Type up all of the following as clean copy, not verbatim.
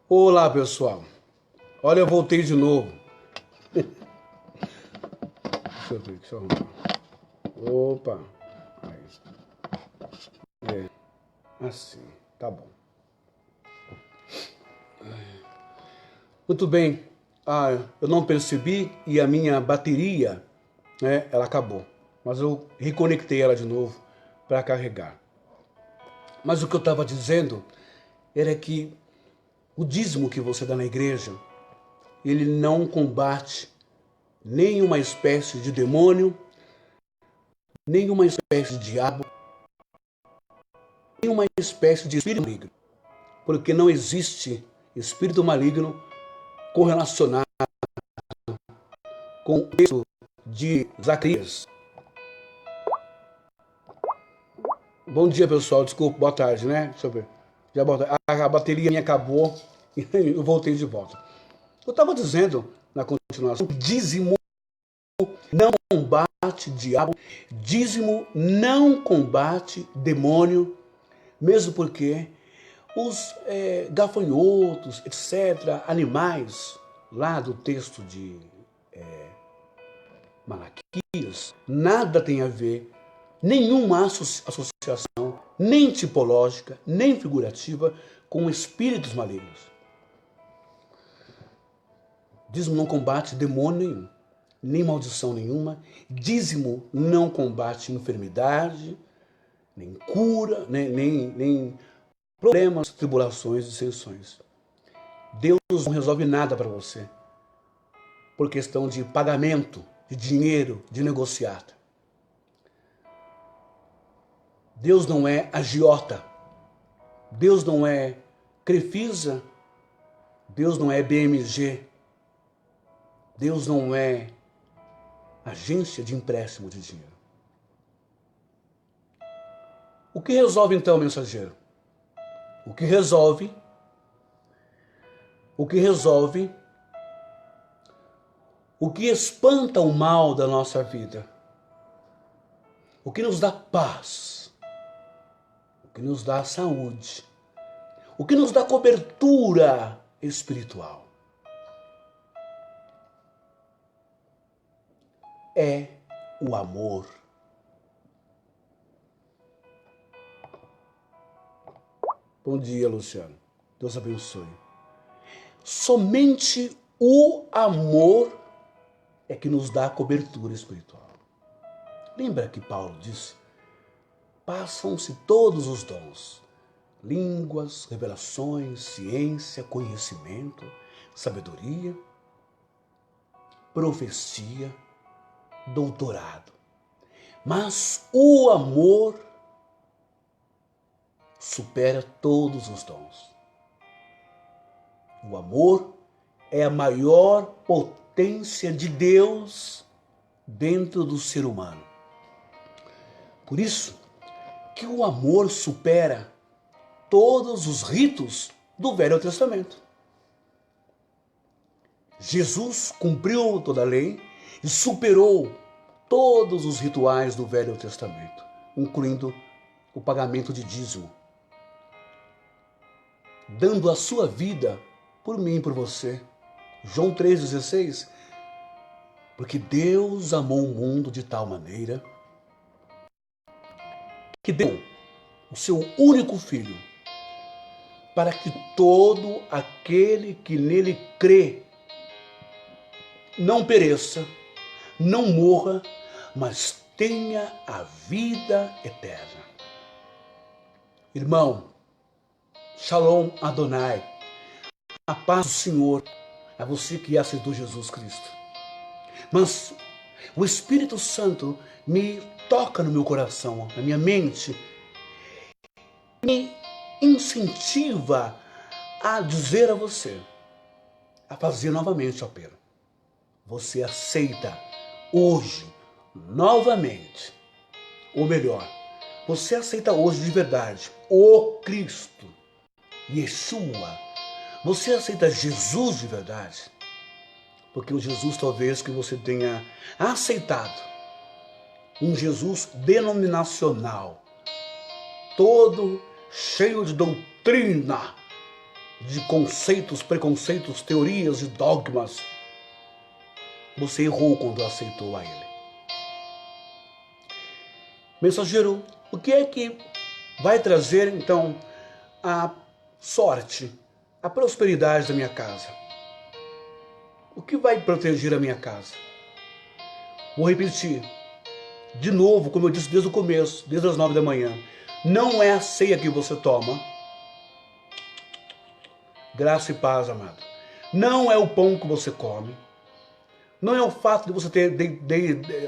Olá, pessoal. Olha, eu voltei de novo. Deixa eu arrumar. Opa. Aí. Assim, tá bom. Muito bem. Eu não percebi e a minha bateria, né, ela acabou. Mas eu reconectei ela de novo para carregar. Mas o que eu estava dizendo era que o dízimo que você dá na igreja, ele não combate nenhuma espécie de demônio, nenhuma espécie de diabo, nenhuma espécie de espírito maligno. Porque não existe espírito maligno correlacionado com o texto de Zacarias. Bom dia, pessoal. Desculpa, boa tarde, né? Deixa eu ver. A bateria minha acabou e eu voltei de volta. Eu estava dizendo, na continuação, dízimo não combate diabo, dízimo não combate demônio, mesmo porque os gafanhotos, etc., animais, lá do texto de Malaquias, nada tem a ver, nenhuma associação, nem tipológica, nem figurativa, com espíritos malignos. Dízimo não combate demônio nenhum, nem maldição nenhuma. Dízimo não combate enfermidade, nem cura, nem problemas, tribulações e dissensões. Deus não resolve nada para você por questão de pagamento, de dinheiro, de negociata. Deus não é agiota. Deus não é Crefisa. Deus não é BMG. Deus não é agência de empréstimo de dinheiro. O que resolve então, mensageiro? O que resolve, o que espanta o mal da nossa vida, o que nos dá paz, o que nos dá saúde, o que nos dá cobertura espiritual, é o amor. Bom dia, Luciano. Deus abençoe. Somente o amor é que nos dá cobertura espiritual. Lembra que Paulo disse? Passam-se todos os dons, línguas, revelações, ciência, conhecimento, sabedoria, profecia, doutorado. Mas o amor supera todos os dons. O amor é a maior potência de Deus dentro do ser humano. Por isso que o amor supera todos os ritos do Velho Testamento. Jesus cumpriu toda a lei e superou todos os rituais do Velho Testamento, incluindo o pagamento de dízimo, dando a sua vida por mim e por você. João 3,16, porque Deus amou o mundo de tal maneira que deu o seu único Filho, para que todo aquele que nele crê não pereça, não morra, mas tenha a vida eterna. Irmão, Shalom Adonai, a paz do Senhor a você que aceitou Jesus Cristo. Mas o Espírito Santo me toca no meu coração, na minha mente, me incentiva a dizer a você, a fazer novamente o apelo. Você aceita hoje, novamente, ou melhor, você aceita hoje de verdade o Cristo, Yeshua. Você aceita Jesus de verdade? Porque o Jesus talvez que você tenha aceitado, um Jesus denominacional, todo cheio de doutrina, de conceitos, preconceitos, teorias e dogmas, você errou quando aceitou a Ele. Mensageiro, o que é que vai trazer então a sorte, a prosperidade da minha casa? O que vai proteger a minha casa? Vou repetir de novo, como eu disse desde o começo, desde as 9 da manhã. Não é a ceia que você toma. Graça e paz, amado. Não é o pão que você come. Não é o fato de você ter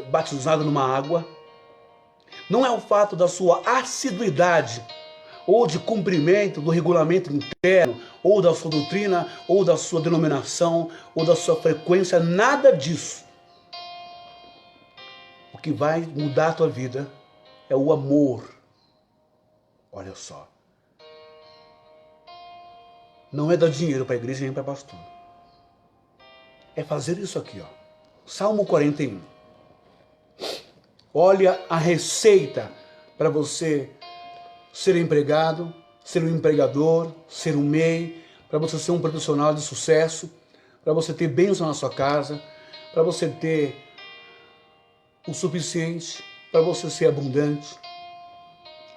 batizado numa água. Não é o fato da sua assiduidade ou de cumprimento do regulamento interno, ou da sua doutrina, ou da sua denominação, ou da sua frequência, nada disso. O que vai mudar a tua vida é o amor. Olha só. Não é dar dinheiro para a igreja nem para pastor. É fazer isso aqui, ó. Salmo 41. Olha a receita para você ser empregado, ser um empregador, ser um MEI, para você ser um profissional de sucesso, para você ter bênção na sua casa, para você ter o suficiente, para você ser abundante.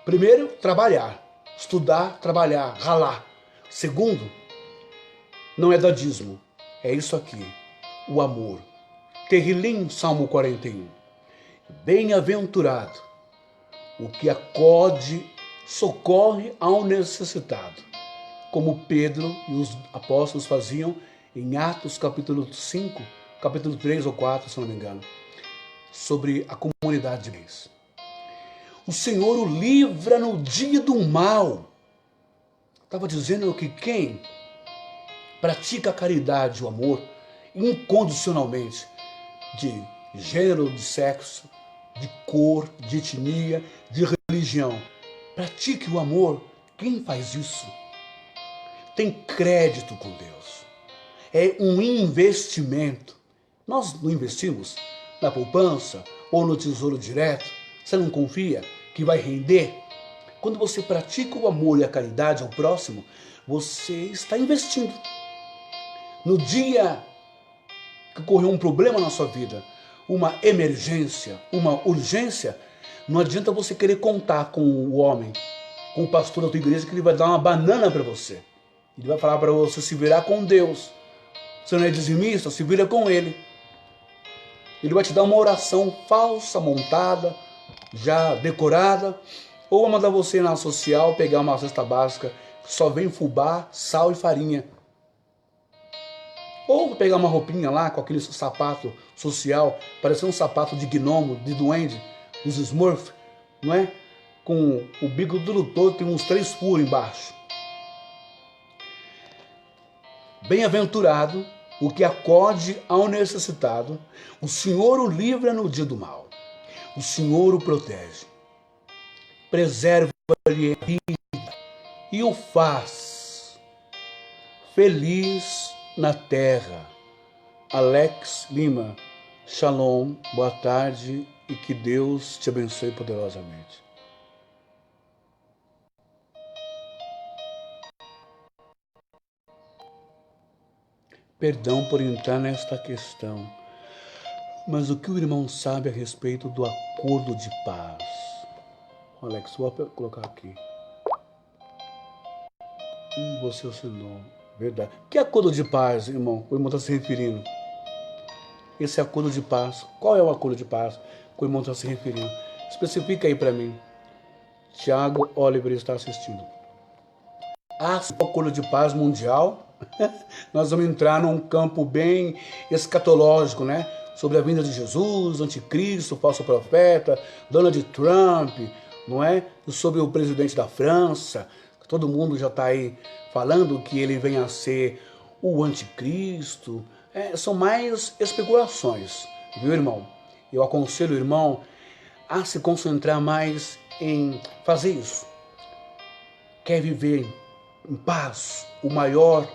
Primeiro, trabalhar, estudar, trabalhar, ralar. Segundo, não é dadismo, é isso aqui, o amor. Terrilim, Salmo 41. Bem-aventurado o que acode, socorre ao necessitado, como Pedro e os apóstolos faziam em Atos capítulo 5, capítulo 3 ou 4, se não me engano, sobre a comunidade de bens. O Senhor o livra no dia do mal. Estava dizendo que quem pratica a caridade e o amor incondicionalmente, de gênero, de sexo, de cor, de etnia, de religião, pratique o amor. Quem faz isso tem crédito com Deus. É um investimento. Nós não investimos na poupança ou no tesouro direto. Você não confia que vai render? Quando você pratica o amor e a caridade ao próximo, você está investindo. No dia que ocorreu um problema na sua vida, uma emergência, uma urgência, não adianta você querer contar com o homem, com o pastor da tua igreja, que ele vai dar uma banana para você. Ele vai falar para você se virar com Deus. Você não é dizimista? Se vira com ele. Ele vai te dar uma oração falsa, montada, já decorada, ou vai mandar você ir na social pegar uma cesta básica que só vem fubá, sal e farinha. Ou pegar uma roupinha lá com aquele sapato social, parecendo um sapato de gnomo, de duende, dos Smurf, não é? Com o bico tudo todo, tem uns 3 furos embaixo. Bem-aventurado o que acode ao necessitado, o Senhor o livra no dia do mal, o Senhor o protege, preserva-lhe a vida e o faz feliz na terra. Alex Lima, Shalom, boa tarde e que Deus te abençoe poderosamente. Perdão por entrar nesta questão, mas o que o irmão sabe a respeito do acordo de paz? Alex, vou colocar aqui. Você assinou. Verdade. Que acordo de paz, irmão? O irmão está se referindo. Esse acordo de paz. Qual é o acordo de paz que o irmão está se referindo? Especifica aí para mim. Tiago Oliver está assistindo. O acordo de paz mundial. Nós vamos entrar num campo bem escatológico, né? Sobre a vinda de Jesus, anticristo, falso profeta, Donald Trump, não é? E sobre o presidente da França. Todo mundo já está aí falando que ele venha a ser o anticristo. São mais especulações, viu, irmão? Eu aconselho o irmão a se concentrar mais em fazer isso. Quer viver em paz, o maior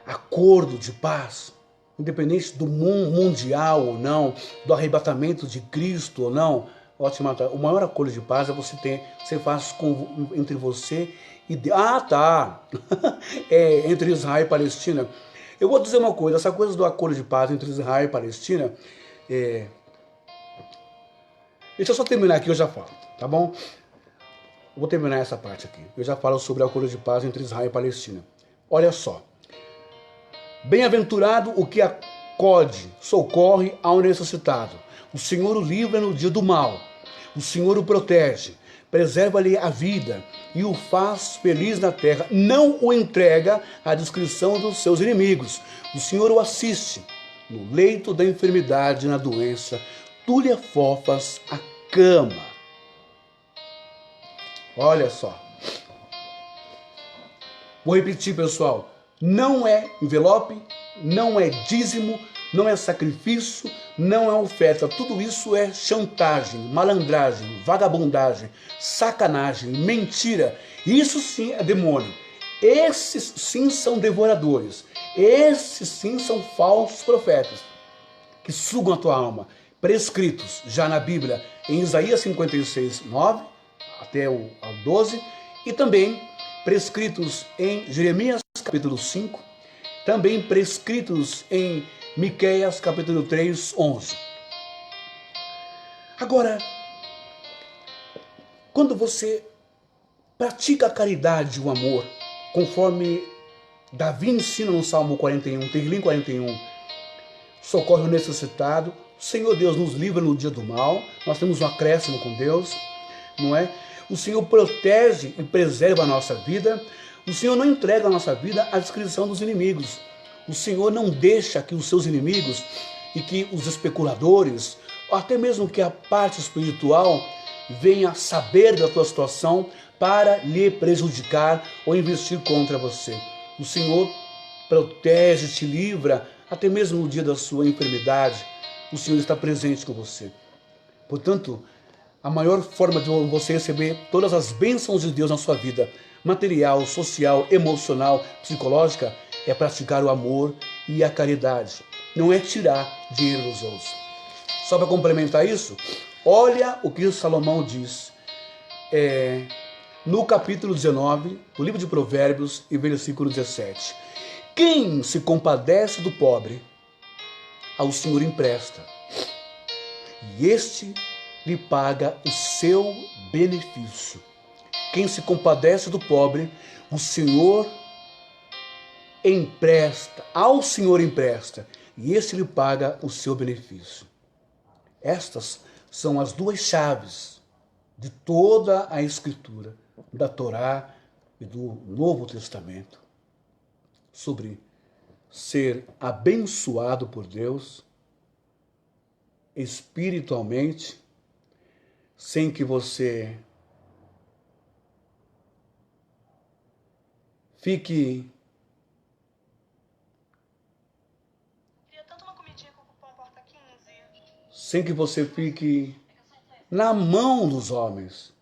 acordo de paz, independente do mundo mundial ou não, do arrebatamento de Cristo ou não, o maior acordo de paz é você faz entre você Ah, tá. É, entre Israel e Palestina. Eu vou dizer uma coisa, essa coisa do acordo de paz entre Israel e Palestina, deixa eu só terminar aqui, eu já falo, tá bom? Vou terminar essa parte aqui. Eu já falo sobre o acordo de paz entre Israel e Palestina. Olha só. Bem-aventurado o que acode, socorre ao necessitado. O Senhor o livra no dia do mal. O Senhor o protege, preserva-lhe a vida e o faz feliz na terra. Não o entrega à descrição dos seus inimigos. O Senhor o assiste no leito da enfermidade e na doença. Tu lhe afofas a cama. Olha só. Vou repetir, pessoal. Não é envelope, não é dízimo, não é sacrifício, não é oferta. Tudo isso é chantagem, malandragem, vagabundagem, sacanagem, mentira. Isso sim é demônio. Esses sim são devoradores. Esses sim são falsos profetas que sugam a tua alma. Prescritos já na Bíblia, em Isaías 56, 9 até o 12, e também prescritos em Jeremias capítulo 5, também prescritos em Miqueias capítulo 3, 11. Agora, quando você pratica a caridade e o amor, conforme Davi ensina no Salmo 41, Terrilim 41, socorre o necessitado, o Senhor Deus nos livra no dia do mal, nós temos um acréscimo com Deus, não é? O Senhor protege e preserva a nossa vida. O Senhor não entrega a nossa vida à descrição dos inimigos. O Senhor não deixa que os seus inimigos e que os especuladores, ou até mesmo que a parte espiritual, venha saber da tua situação para lhe prejudicar ou investir contra você. O Senhor protege, te livra, até mesmo no dia da sua enfermidade. O Senhor está presente com você. Portanto, a maior forma de você receber todas as bênçãos de Deus na sua vida, material, social, emocional, psicológica, é praticar o amor e a caridade. Não é tirar dinheiro dos outros. Só para complementar isso, olha o que Salomão diz no capítulo 19 do livro de Provérbios e versículo 17. Quem se compadece do pobre, ao Senhor empresta, e este lhe paga o seu benefício. Quem se compadece do pobre, o Senhor empresta, ao Senhor empresta, e este lhe paga o seu benefício. Estas são as duas chaves de toda a Escritura, da Torá e do Novo Testamento, sobre ser abençoado por Deus espiritualmente, sem que você fique sem que você fique na mão dos homens.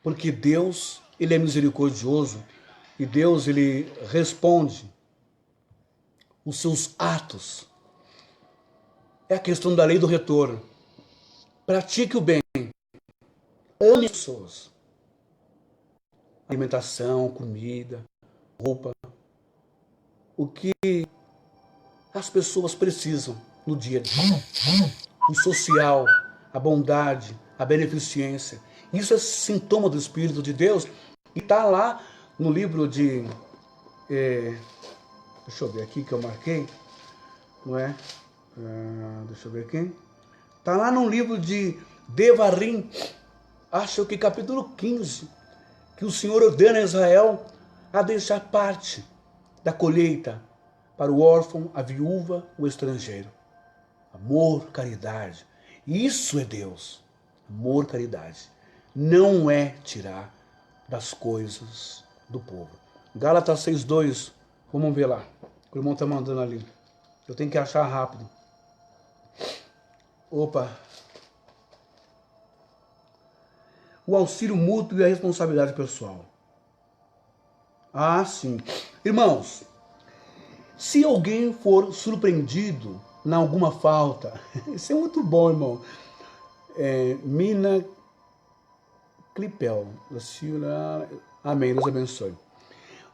Porque Deus, Ele é misericordioso e Deus, Ele responde os seus atos. É a questão da lei do retorno. Pratique o bem. Ame as pessoas. Alimentação, comida, roupa. O que as pessoas precisam no dia a dia. O social, a bondade, a beneficência. Isso é sintoma do Espírito de Deus. E está lá no livro de... deixa eu ver aqui que eu marquei. Não é? Deixa eu ver aqui. Está lá no livro de Devarim, acho que capítulo 15, que o Senhor ordena a Israel a deixar parte da colheita para o órfão, a viúva, o estrangeiro. Amor, caridade. Isso é Deus. Amor, caridade. Não é tirar das coisas do povo. Gálatas 6:2. Vamos ver lá. O irmão está mandando ali. Eu tenho que achar rápido. Opa. O auxílio mútuo e a responsabilidade pessoal. Ah, sim. Irmãos, se alguém for surpreendido em alguma falta, isso é muito bom, irmão. Mina Clipel. Amém, Deus abençoe.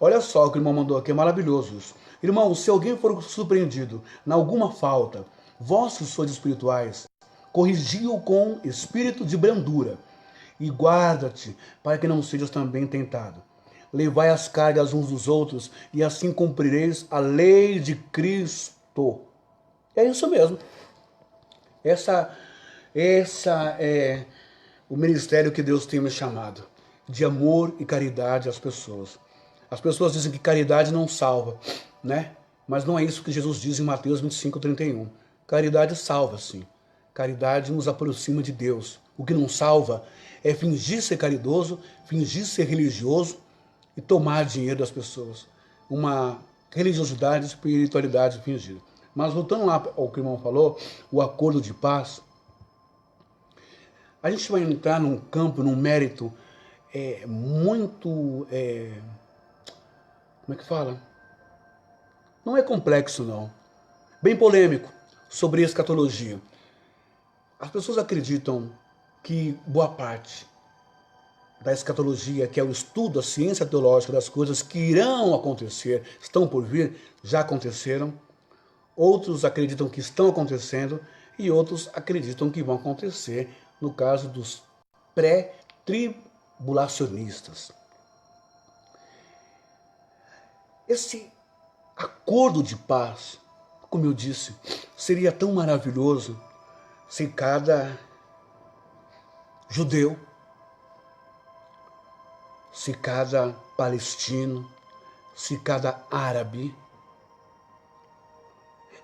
Olha só o que o irmão mandou aqui, é maravilhoso isso. Irmão, se alguém for surpreendido em alguma falta, vós que sois espirituais, corrigi-o com espírito de brandura, e guarda-te, para que não sejas também tentado. Levai as cargas uns dos outros, e assim cumprireis a lei de Cristo. É isso mesmo. Essa é o ministério que Deus tem me chamado, de amor e caridade às pessoas. As pessoas dizem que caridade não salva, né? Mas não é isso que Jesus diz em Mateus 25:31. Caridade salva, sim. Caridade nos aproxima de Deus. O que não salva é fingir ser caridoso, fingir ser religioso e tomar dinheiro das pessoas. Uma religiosidade, espiritualidade fingida. Mas voltando lá ao que o irmão falou, o acordo de paz, a gente vai entrar num campo, num mérito muito... como é que fala? Não é complexo, não. Bem polêmico sobre escatologia. As pessoas acreditam que boa parte da escatologia, que é o estudo, a ciência teológica das coisas que irão acontecer, estão por vir, já aconteceram. Outros acreditam que estão acontecendo e outros acreditam que vão acontecer, no caso dos pré-tribulacionistas. Esse acordo de paz, como eu disse, seria tão maravilhoso se cada judeu, se cada palestino, se cada árabe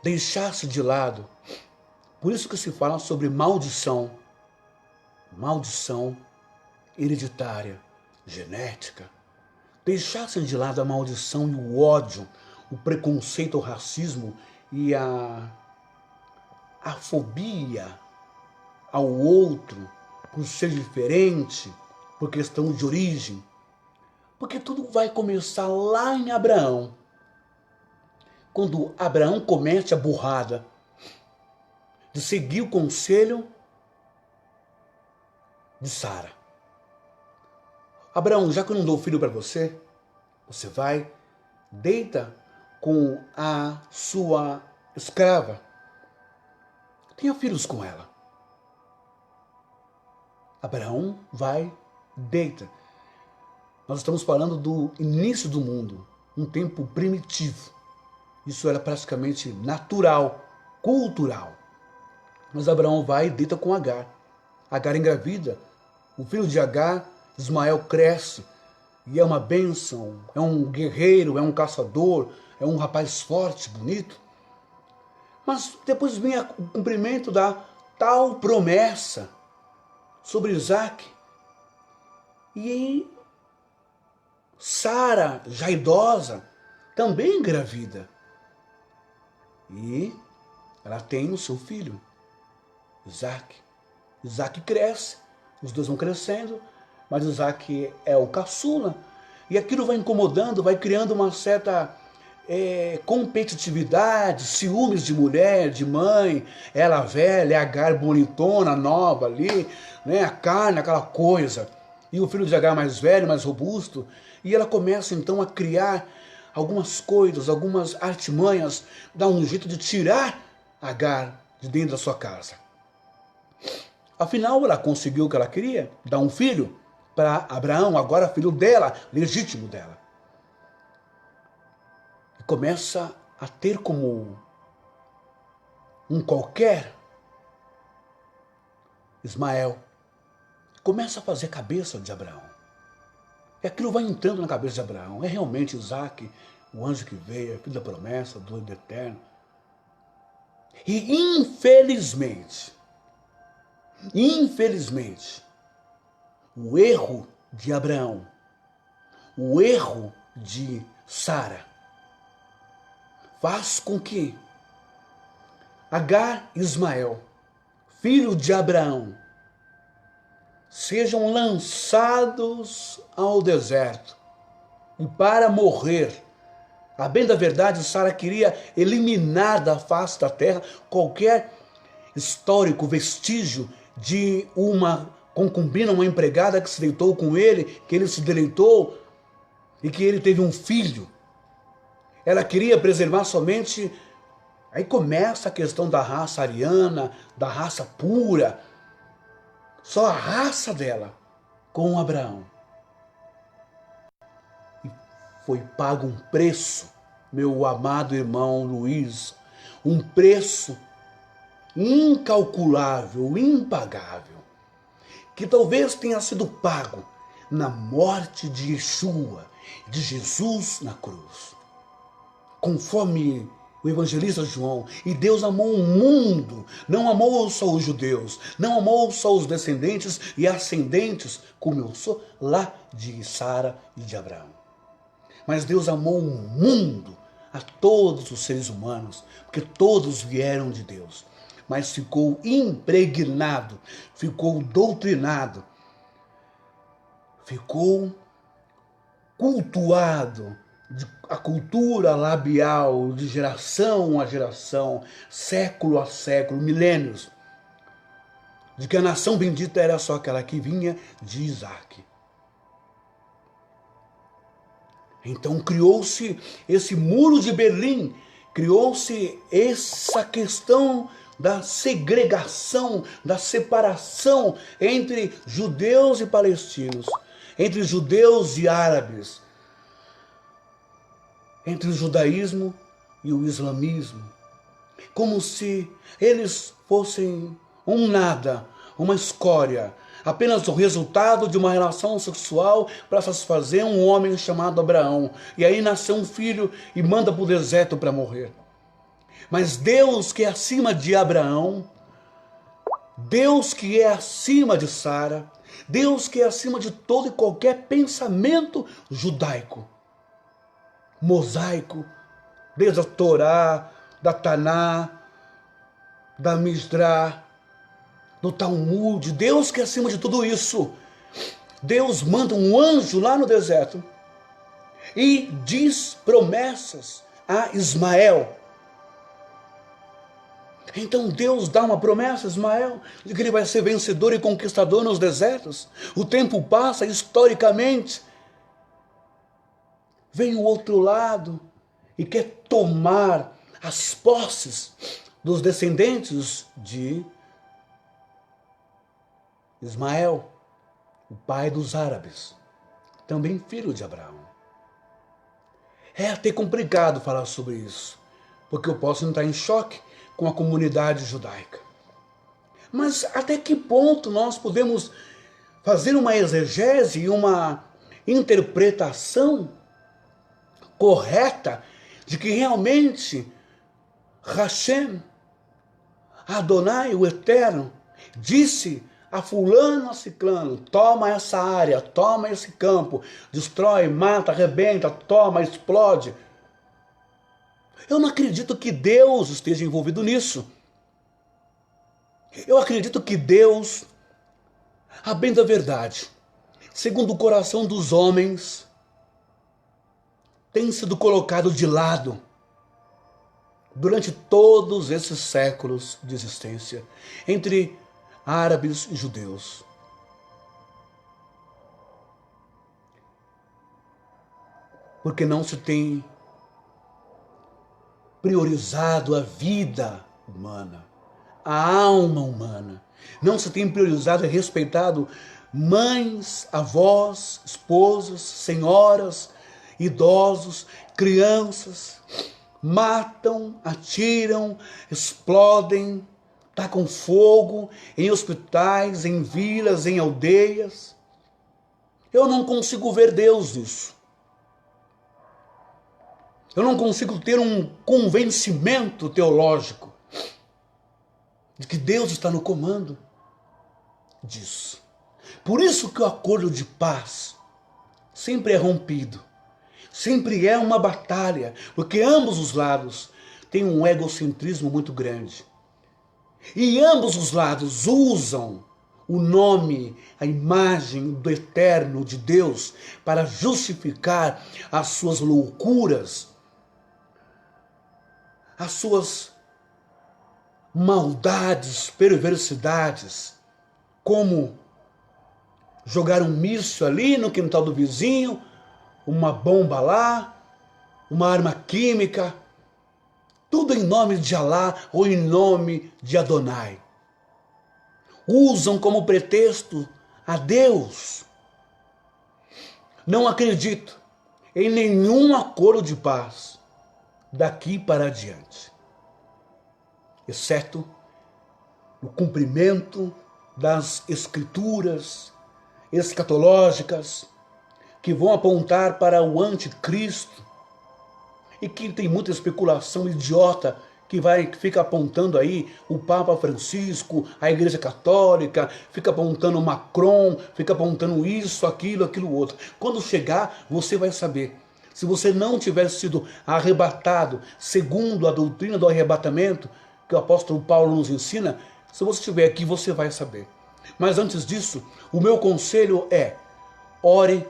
deixasse de lado. Por isso que se fala sobre maldição hereditária, genética. Deixassem de lado a maldição e o ódio, o preconceito, o racismo e a fobia ao outro por ser diferente, por questão de origem. Porque tudo vai começar lá em Abraão. Quando Abraão comete a burrada de seguir o conselho de Sara. Abraão, já que eu não dou filho para você, você vai, deita com a sua escrava. Tenha filhos com ela. Abraão vai, deita. Nós estamos falando do início do mundo, um tempo primitivo. Isso era praticamente natural, cultural. Mas Abraão vai e deita com Agar. Agar engravida. O filho de Agar, Ismael, cresce. E é uma bênção. É um guerreiro, é um caçador, é um rapaz forte, bonito. Mas depois vem o cumprimento da tal promessa sobre Isaac. E Sara, já idosa, também engravida. E ela tem o seu filho, Isaac. Isaac cresce, os dois vão crescendo, mas Isaac é o caçula. E aquilo vai incomodando, vai criando uma certa competitividade, ciúmes de mulher, de mãe, ela velha, Agar bonitona, nova ali, né? A carne, aquela coisa. E o filho de Agar mais velho, mais robusto. E ela começa então a criar algumas coisas, algumas artimanhas, dá um jeito de tirar Agar de dentro da sua casa. Afinal, ela conseguiu o que ela queria, dar um filho para Abraão, agora filho dela, legítimo dela. E começa a ter como um qualquer Ismael. Começa a fazer cabeça de Abraão. E aquilo vai entrando na cabeça de Abraão. É realmente Isaac, o anjo que veio, filho da promessa, do eterno. E infelizmente, o erro de Abraão, o erro de Sara, faz com que Agar e Ismael, filho de Abraão, sejam lançados ao deserto e para morrer. A bem da verdade, Sara queria eliminar da face da terra qualquer histórico vestígio de uma concubina, uma empregada que se deitou com ele, que ele se deleitou e que ele teve um filho. Ela queria preservar somente... Aí começa a questão da raça ariana, da raça pura. Só a raça dela com Abraão. E foi pago um preço, meu amado irmão Luiz, um preço incalculável, impagável, que talvez tenha sido pago na morte de Yeshua, de Jesus na cruz. Conforme o evangelista João, e Deus amou o mundo, não amou só os judeus, não amou só os descendentes e ascendentes, como eu sou, lá de Sara e de Abraão. Mas Deus amou o mundo, a todos os seres humanos, porque todos vieram de Deus. Mas ficou impregnado, ficou doutrinado, ficou cultuado, a cultura labial de geração a geração, século a século, milênios, de que a nação bendita era só aquela que vinha de Isaac. Então criou-se esse muro de Berlim, criou-se essa questão da segregação, da separação entre judeus e palestinos, entre judeus e árabes, entre o judaísmo e o islamismo, como se eles fossem um nada, uma escória, apenas o resultado de uma relação sexual para satisfazer um homem chamado Abraão. E aí nasceu um filho e manda para o deserto para morrer. Mas Deus que é acima de Abraão, Deus que é acima de Sara, Deus que é acima de todo e qualquer pensamento judaico, mosaico, desde a Torá, da Taná, da Misdrah, do Talmud, Deus que é acima de tudo isso, Deus manda um anjo lá no deserto e diz promessas a Ismael. Então Deus dá uma promessa a Ismael de que ele vai ser vencedor e conquistador nos desertos. O tempo passa, historicamente, vem o outro lado e quer tomar as posses dos descendentes de Ismael, o pai dos árabes, também filho de Abraão. É até complicado falar sobre isso, porque eu posso entrar em choque com a comunidade judaica. Mas até que ponto nós podemos fazer uma exegese e uma interpretação correta de que realmente Hashem, Adonai, o Eterno, disse a fulano, a ciclano, toma essa área, toma esse campo, destrói, mata, arrebenta, toma, explode. Eu não acredito que Deus esteja envolvido nisso. Eu acredito que Deus, a bem da verdade, segundo o coração dos homens, tem sido colocado de lado durante todos esses séculos de existência entre árabes e judeus. Porque não se tem priorizado a vida humana, a alma humana. Não se tem priorizado e respeitado mães, avós, esposas, senhoras, idosos, crianças. Matam, atiram, explodem, tacam fogo em hospitais, em vilas, em aldeias. Eu não consigo ver Deus nisso. Eu não consigo ter um convencimento teológico de que Deus está no comando disso. Por isso que o acordo de paz sempre é rompido. Sempre é uma batalha, porque ambos os lados têm um egocentrismo muito grande. E ambos os lados usam o nome, a imagem do eterno de Deus para justificar as suas loucuras, as suas maldades, perversidades, como jogar um míssil ali no quintal do vizinho, uma bomba lá, uma arma química, tudo em nome de Alá ou em nome de Adonai. Usam como pretexto a Deus. Não acredito em nenhum acordo de paz daqui para adiante, exceto o cumprimento das escrituras escatológicas que vão apontar para o anticristo e que tem muita especulação idiota que fica apontando aí o Papa Francisco, a Igreja Católica, fica apontando Macron, fica apontando isso, aquilo outro. Quando chegar, você vai saber. Se você não tiver sido arrebatado segundo a doutrina do arrebatamento, que o apóstolo Paulo nos ensina, se você estiver aqui, você vai saber. Mas antes disso, o meu conselho é: ore,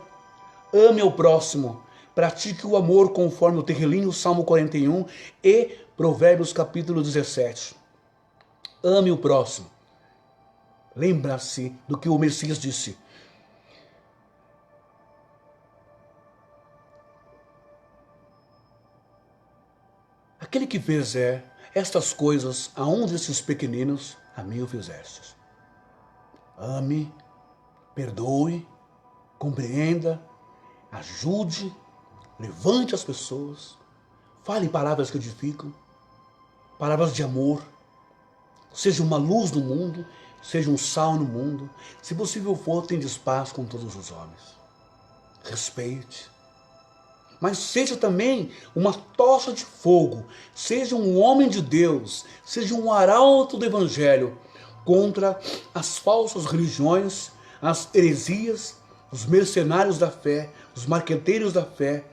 ame ao próximo, pratique o amor conforme o terrelinho Salmo 41 e Provérbios capítulo 17. Ame o próximo. Lembra-se do que o Messias disse: aquele que fizer estas coisas a um desses pequeninos, a mim o fizestes. Ame, perdoe, compreenda, ajude, levante as pessoas, fale palavras que edificam, palavras de amor, seja uma luz no mundo, seja um sal no mundo, se possível for, tenha paz com todos os homens. Respeite, mas seja também uma tocha de fogo, seja um homem de Deus, seja um arauto do Evangelho contra as falsas religiões, as heresias, os mercenários da fé, os marqueteiros da fé,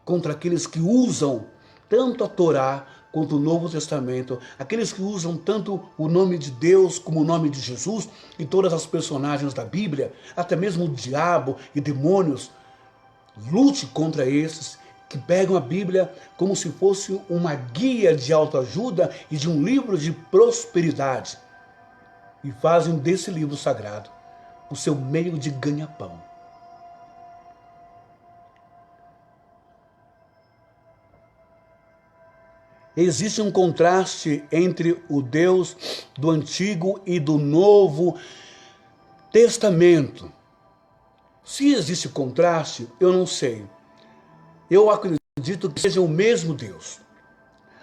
contra aqueles que usam tanto a Torá quanto o Novo Testamento, aqueles que usam tanto o nome de Deus como o nome de Jesus e todas as personagens da Bíblia, até mesmo o diabo e demônios. Lute contra esses que pegam a Bíblia como se fosse uma guia de autoajuda e de um livro de prosperidade e fazem desse livro sagrado o seu meio de ganha-pão. Existe um contraste entre o Deus do Antigo e do Novo Testamento. Se existe contraste, eu não sei. Eu acredito que seja o mesmo Deus.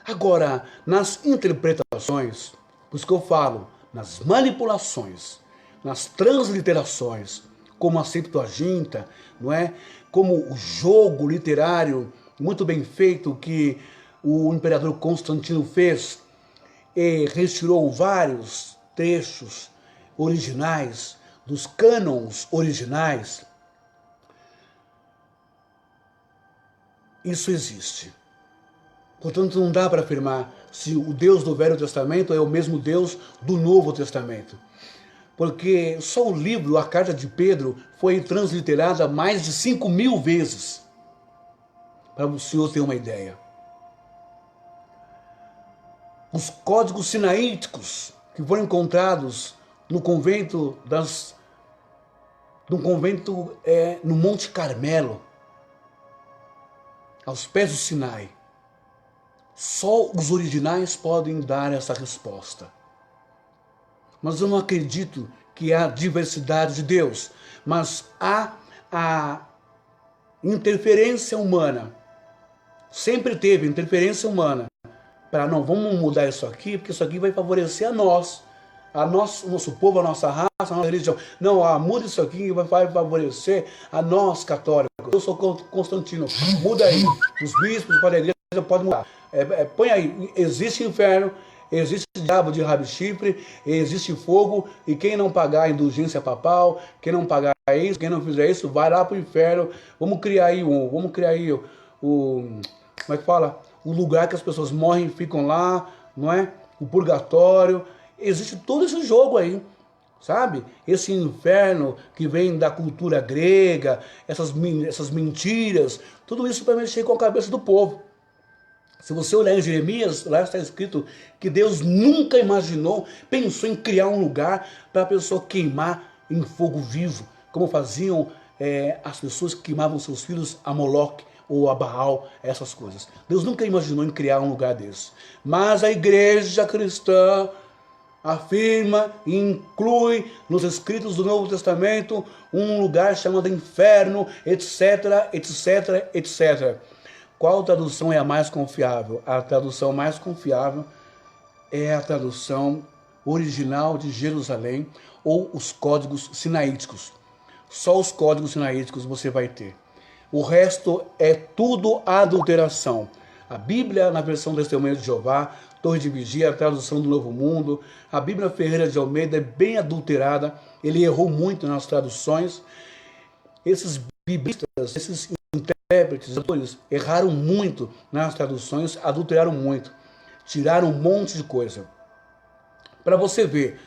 Agora, nas interpretações, por isso que eu falo, nas manipulações, nas transliterações, como a Septuaginta, não é? Como o jogo literário muito bem feito que o imperador Constantino fez e retirou vários trechos originais dos cânons originais. Isso existe. Portanto, não dá para afirmar se o Deus do Velho Testamento é o mesmo Deus do Novo Testamento. Porque só o livro, a carta de Pedro, foi transliterada mais de 5.000 vezes. Para o senhor ter uma ideia. Os códigos sinaíticos que foram encontrados no convento no Monte Carmelo, aos pés do Sinai. Só os originais podem dar essa resposta. Mas eu não acredito que há diversidade de Deus, mas há a interferência humana. Sempre teve interferência humana. Para não, vamos mudar isso aqui, porque isso aqui vai favorecer a nós, o nosso povo, a nossa raça, a nossa religião. Não, muda isso aqui e vai favorecer a nós, católicos. Eu sou Constantino, muda aí. Os bispos para a igreja podem mudar. Põe aí, existe inferno, existe diabo de rabo e chifre, existe fogo, e quem não pagar a indulgência papal, quem não pagar isso, quem não fizer isso, vai lá para o inferno. Vamos criar aí como é que fala? O lugar que as pessoas morrem e ficam lá, não é? O purgatório. Existe todo esse jogo aí, sabe? Esse inferno que vem da cultura grega, essas mentiras, tudo isso para mexer com a cabeça do povo. Se você olhar em Jeremias, lá está escrito que Deus nunca pensou em criar um lugar para a pessoa queimar em fogo vivo, como faziam as pessoas que queimavam seus filhos a Moloque ou a Baal, essas coisas. Deus nunca imaginou em criar um lugar desse. Mas a igreja cristã afirma e inclui nos escritos do Novo Testamento um lugar chamado inferno, etc, etc, etc. Qual tradução é a mais confiável? A tradução mais confiável é a tradução original de Jerusalém ou os códigos sinaíticos. Só os códigos sinaíticos você vai ter. O resto é tudo adulteração. A Bíblia, na versão Testemunho de Jeová, Torre de Vigia, a tradução do Novo Mundo, a Bíblia Ferreira de Almeida é bem adulterada, ele errou muito nas traduções. Esses biblistas, esses intérpretes, autores, erraram muito nas traduções, adulteraram muito, tiraram um monte de coisa. Para você ver,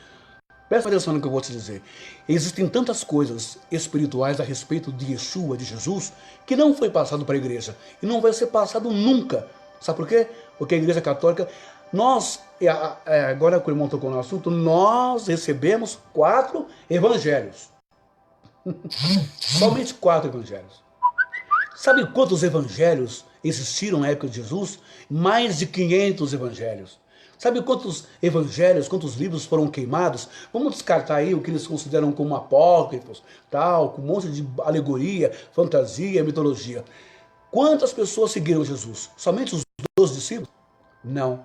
presta atenção no que eu vou te dizer. Existem tantas coisas espirituais a respeito de Yeshua, de Jesus, que não foi passado para a igreja. E não vai ser passado nunca. Sabe por quê? Porque a igreja católica, nós, agora que o irmão tocou no assunto, nós recebemos 4 evangelhos. Somente 4 evangelhos. Sabe quantos evangelhos existiram na época de Jesus? Mais de 500 evangelhos. Sabe quantos evangelhos, quantos livros foram queimados? Vamos descartar aí o que eles consideram como apócrifos, tal, com um monte de alegoria, fantasia, mitologia. Quantas pessoas seguiram Jesus? Somente os 12 discípulos? Não.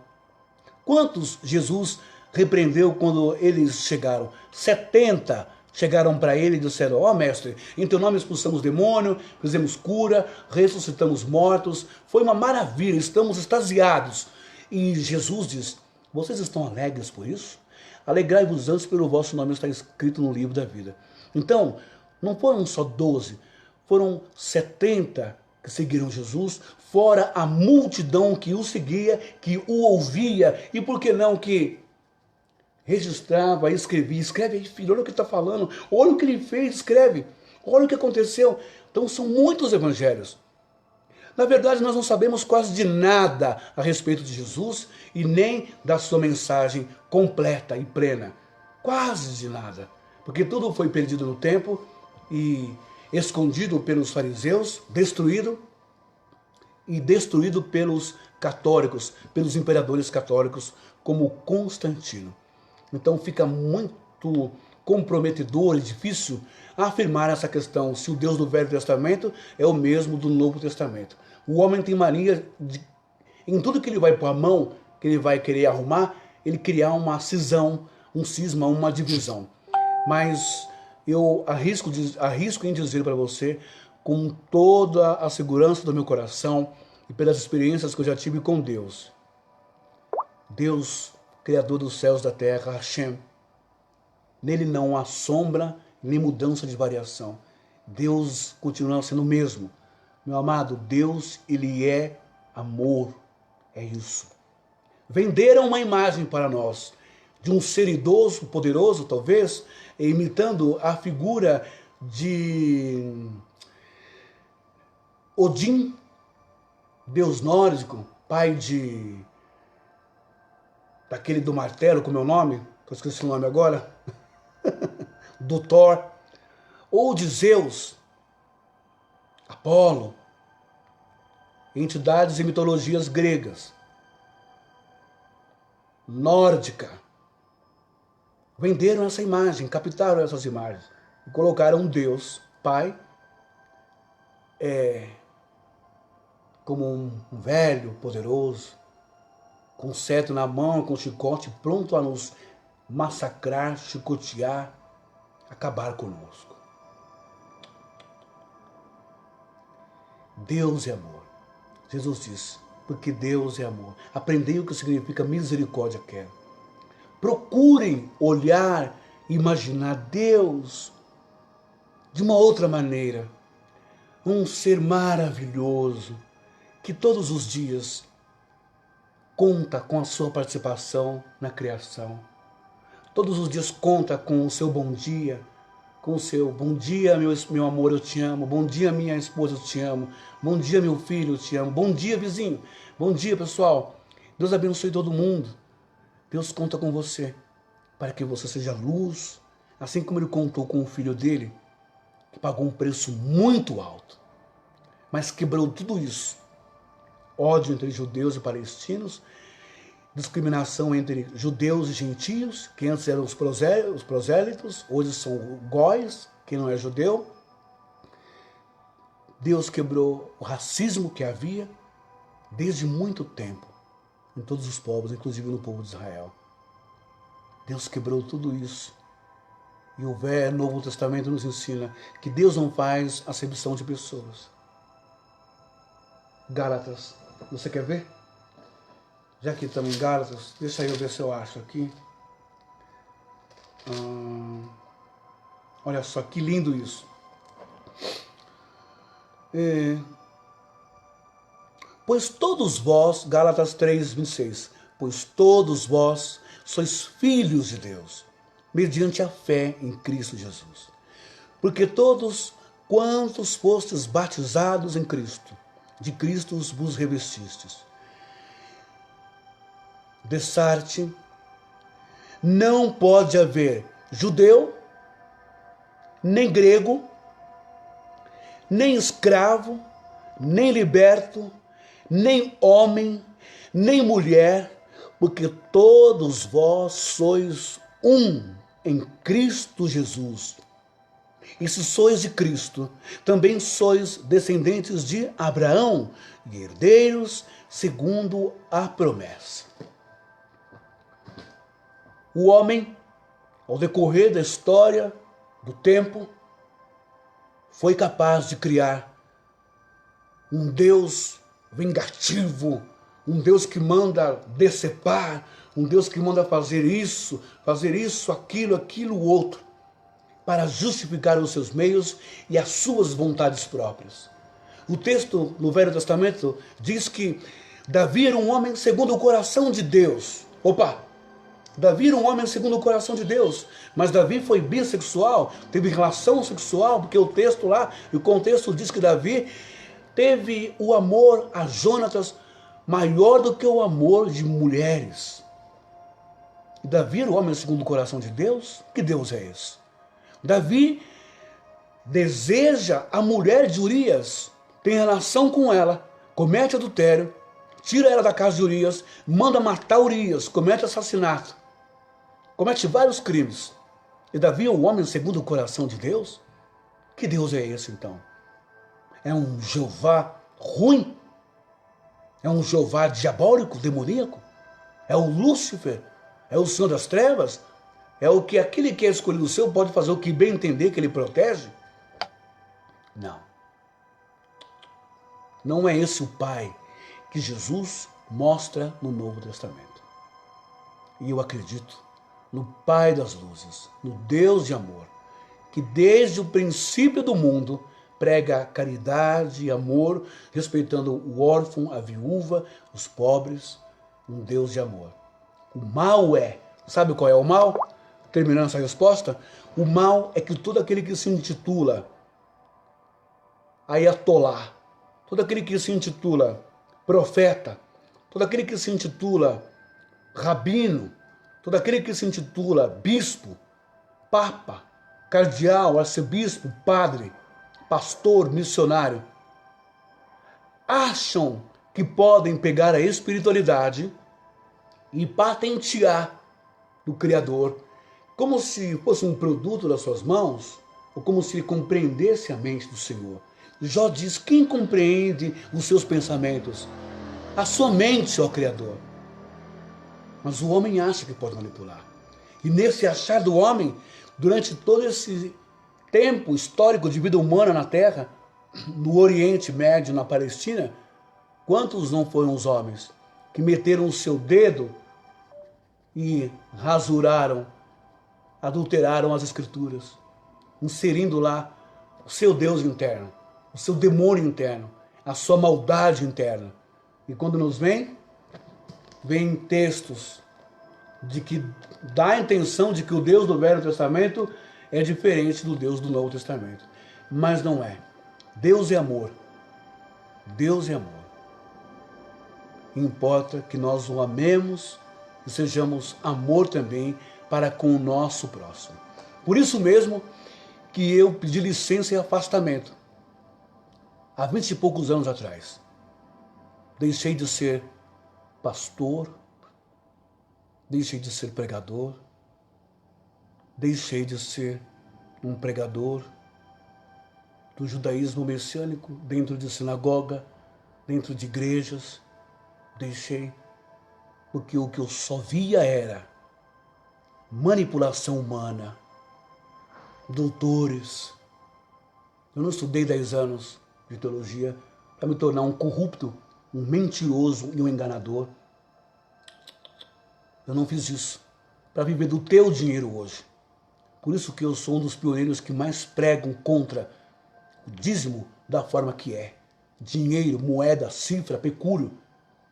Quantos Jesus repreendeu quando eles chegaram? 70 chegaram para ele e disseram: ó mestre, em teu nome expulsamos demônio, fizemos cura, ressuscitamos mortos, foi uma maravilha, estamos extasiados. E Jesus diz: vocês estão alegres por isso? Alegrai-vos antes, pelo vosso nome está escrito no livro da vida. Então, não foram só 12, foram 70 que seguiram Jesus, fora a multidão que o seguia, que o ouvia, e por que não que registrava, escrevia. Escreve aí, filho, olha o que está falando, olha o que ele fez, escreve, olha o que aconteceu. Então são muitos evangelhos. Na verdade, nós não sabemos quase de nada a respeito de Jesus e nem da sua mensagem completa e plena. Quase de nada. Porque tudo foi perdido no tempo e escondido pelos fariseus, destruído pelos católicos, pelos imperadores católicos, como Constantino. Então fica muito comprometedor e difícil afirmar essa questão, se o Deus do Velho Testamento é o mesmo do Novo Testamento. O homem tem mania de, em tudo que ele vai pôr a mão, que ele vai querer arrumar, ele criar uma cisão, um cisma, uma divisão. Mas eu arrisco em dizer para você, com toda a segurança do meu coração e pelas experiências que eu já tive com Deus, Deus, Criador dos céus e da terra, Hashem, nele não há sombra nem mudança de variação. Deus continua sendo o mesmo. Meu amado, Deus, ele é amor, é isso. Venderam uma imagem para nós, de um ser idoso, poderoso talvez, imitando a figura de Odin, deus nórdico, pai daquele do martelo, como é o nome, que eu esqueci o nome agora, do Thor, ou de Zeus, Apolo, entidades e mitologias gregas, nórdica. Venderam essa imagem, captaram essas imagens e colocaram um Deus, Pai, como um velho, poderoso, com cetro na mão, com chicote, pronto a nos massacrar, chicotear, acabar conosco. Deus é amor. Jesus disse, porque Deus é amor. Aprendei o que significa misericórdia, quero. Procurem olhar, imaginar Deus de uma outra maneira. Um ser maravilhoso, que todos os dias conta com a sua participação na criação. Todos os dias conta com o seu bom dia, com o seu bom dia, meu amor, eu te amo. Bom dia, minha esposa, eu te amo. Bom dia, meu filho, eu te amo. Bom dia, vizinho. Bom dia, pessoal. Deus abençoe todo mundo. Deus conta com você, para que você seja luz, assim como Ele contou com o Filho dele, que pagou um preço muito alto, mas quebrou tudo isso. Ódio entre judeus e palestinos, discriminação entre judeus e gentios, que antes eram os prosélitos, hoje são góis, que não é judeu. Deus quebrou o racismo que havia desde muito tempo em todos os povos, inclusive no povo de Israel. Deus quebrou tudo isso. E o Novo Testamento nos ensina que Deus não faz acepção de pessoas. Gálatas, você quer ver? Já que estamos em Gálatas, deixa eu ver se eu acho aqui. Olha só que lindo isso. Pois todos vós, Gálatas 3:26, pois todos vós sois filhos de Deus, mediante a fé em Cristo Jesus. Porque todos quantos fostes batizados em Cristo, de Cristo vos revestistes. Dessarte, não pode haver judeu, nem grego, nem escravo, nem liberto, nem homem, nem mulher, porque todos vós sois um em Cristo Jesus. E se sois de Cristo, também sois descendentes de Abraão e herdeiros segundo a promessa. O homem, ao decorrer da história, do tempo, foi capaz de criar um Deus vingativo, um Deus que manda decepar, um Deus que manda fazer isso, aquilo, outro, para justificar os seus meios e as suas vontades próprias. O texto no Velho Testamento diz que Davi era um homem segundo o coração de Deus. Davi era um homem segundo o coração de Deus, mas Davi foi bissexual, teve relação sexual, porque o texto lá, o contexto diz que Davi teve o amor a Jonatas maior do que o amor de mulheres. E Davi era o homem segundo o coração de Deus? Que Deus é esse? Davi deseja a mulher de Urias, tem relação com ela, comete adultério, tira ela da casa de Urias, manda matar Urias, comete assassinato, comete vários crimes. E Davi é um homem segundo o coração de Deus? Que Deus é esse então? É um Jeová ruim? É um Jeová diabólico, demoníaco? É o Lúcifer? É o Senhor das Trevas? É o que aquele que é escolhido o seu pode fazer o que bem entender, que ele protege? Não. Não é esse o Pai que Jesus mostra no Novo Testamento. E eu acredito no Pai das luzes, no Deus de amor, que desde o princípio do mundo prega caridade e amor, respeitando o órfão, a viúva, os pobres, um Deus de amor. O mal sabe qual é o mal? Terminando essa resposta, o mal é que todo aquele que se intitula Ayatollah, todo aquele que se intitula profeta, todo aquele que se intitula rabino, todo aquele que se intitula bispo, papa, cardeal, arcebispo, padre, pastor, missionário, acham que podem pegar a espiritualidade e patentear do Criador como se fosse um produto das suas mãos, ou como se ele compreendesse a mente do Senhor. Jó diz: quem compreende os seus pensamentos? A sua mente, ó Criador. Mas o homem acha que pode manipular. E nesse achar do homem, durante todo esse tempo histórico de vida humana na Terra, no Oriente Médio, na Palestina, quantos não foram os homens que meteram o seu dedo e rasuraram, adulteraram as Escrituras, inserindo lá o seu Deus interno, o seu demônio interno, a sua maldade interna. E quando nos vem textos de que dá a intenção de que o Deus do Velho Testamento é diferente do Deus do Novo Testamento. Mas não é. Deus é amor. Deus é amor. Importa que nós o amemos e sejamos amor também para com o nosso próximo. Por isso mesmo que eu pedi licença e afastamento há 20 e poucos anos atrás. Deixei de ser pastor, deixei de ser pregador, deixei de ser um pregador do judaísmo messiânico dentro de sinagoga, dentro de igrejas. Deixei, porque o que eu só via era manipulação humana, doutores. Eu não estudei 10 anos de teologia para me tornar um corrupto, um mentiroso e um enganador. Eu não fiz isso para viver do teu dinheiro hoje. Por isso que eu sou um dos pioneiros que mais pregam contra o dízimo da forma que é. Dinheiro, moeda, cifra, pecúlio